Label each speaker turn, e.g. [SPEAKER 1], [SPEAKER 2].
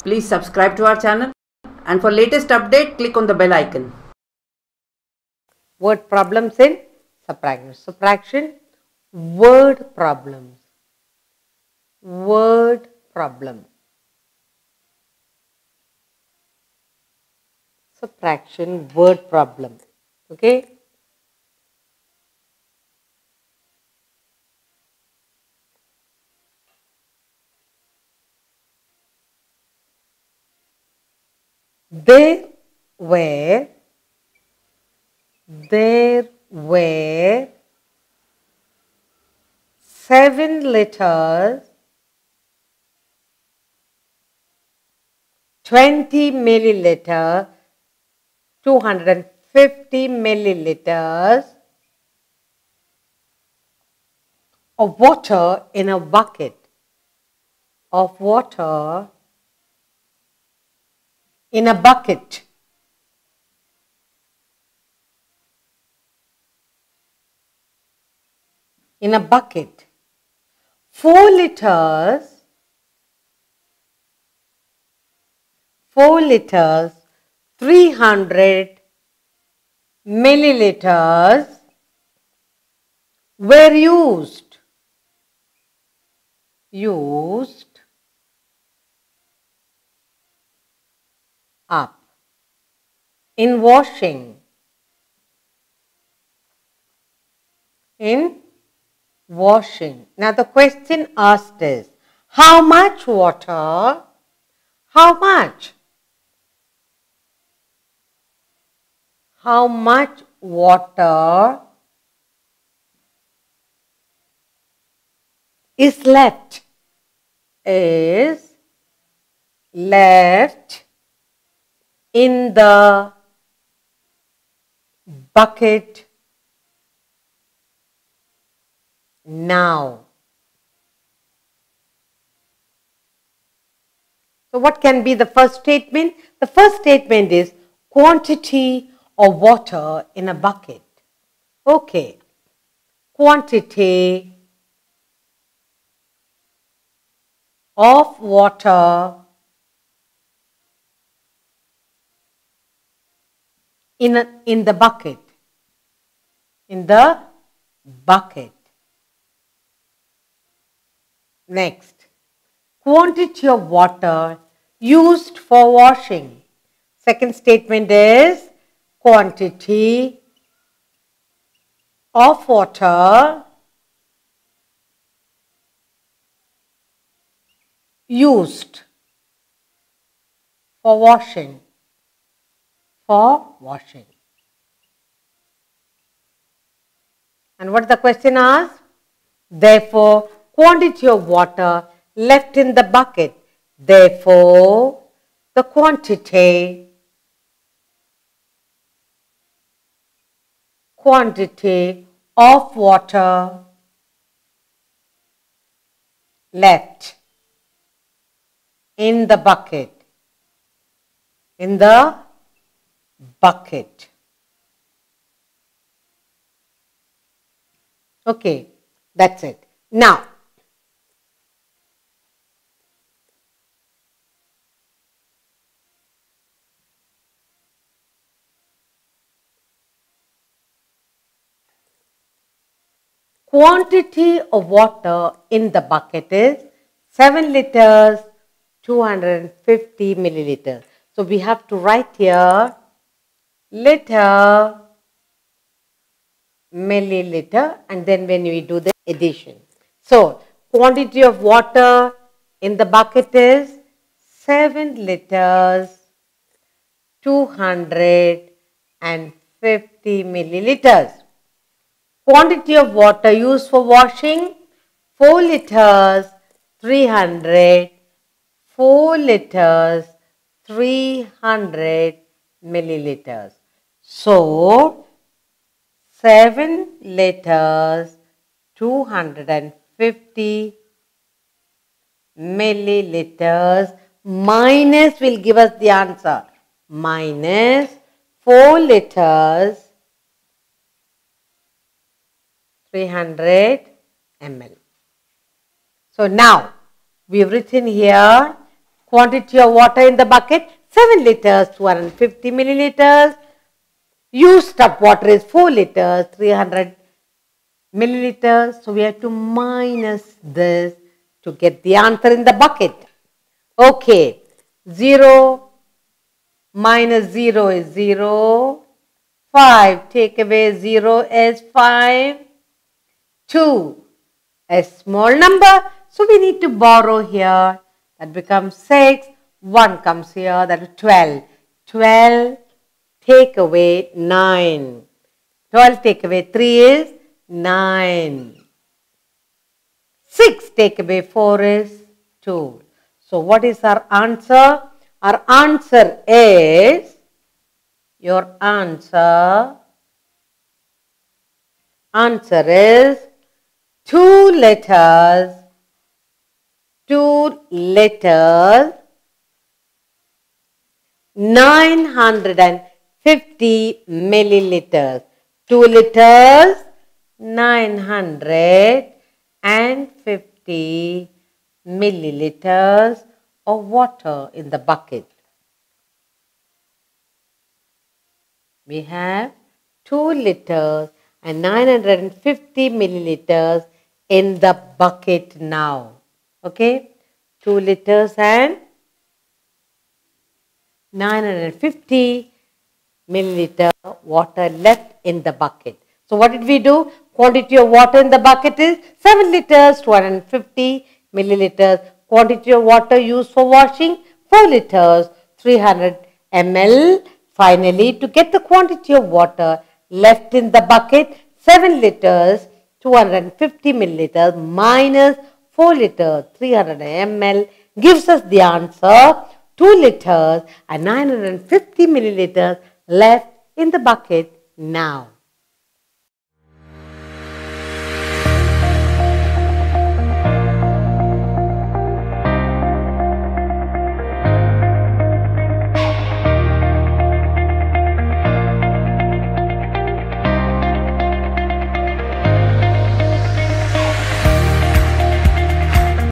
[SPEAKER 1] Please subscribe to our channel, and for latest update, click on the bell icon.
[SPEAKER 2] Word problems in subtraction. Word problems. Word problem. Subtraction word problem. Okay. There were 7 liters, 20 milliliter, 250 milliliters of water in a bucket. Of water in a bucket. In a bucket. 4 liters, 300 milliliters were used up in washing. Now the question asked is, how much water? How much? How much water is left? In the bucket now. So what can be the first statement? The first statement is quantity of water in a bucket. Okay. Quantity of water in the bucket. In the bucket. Next. Quantity of water used for washing. Second statement is quantity of water used for washing. And what the question asks? Therefore, quantity of water left in the bucket. Therefore, the quantity of water left in the bucket. Okay, that's it. Now, quantity of water in the bucket is 7 liters, 250 milliliters. So we have to write here liter, milliliter, and then when we do the addition. So quantity of water in the bucket is 7 liters, 250 milliliters. Quantity of water used for washing, 4 liters, 300 milliliters. So, 7 liters, 250 milliliters minus will give us the answer. Minus 4 liters, 300 ml. So now we have written here quantity of water in the bucket, 7 liters, 250 milliliters. Used up water is 4 liters, 300 milliliters. So we have to minus this to get the answer in the bucket. Okay, 0 minus 0 is 0. 5, take away 0 is 5. 2, a small number. So we need to borrow here. That becomes 6. 1 comes here, that is 12. 12, take away 9. 12 take away 3 is 9. 6 take away 4 is 2. So what is our answer? Our answer is, your answer is 2 liters, 950 milliliters. 2 liters, 950 milliliters of water in the bucket. We have 2 liters and 950 milliliters in the bucket now. Okay, 2 liters and 950 milliliter water left in the bucket. So what did we do? Quantity of water in the bucket is 7 liters, 250 milliliters. Quantity of water used for washing, 4 liters, 300 ml. Finally, to get the quantity of water left in the bucket, 7 liters, 250 milliliters minus 4 liters, 300 ml gives us the answer 2 liters and 950 milliliters left in the bucket now.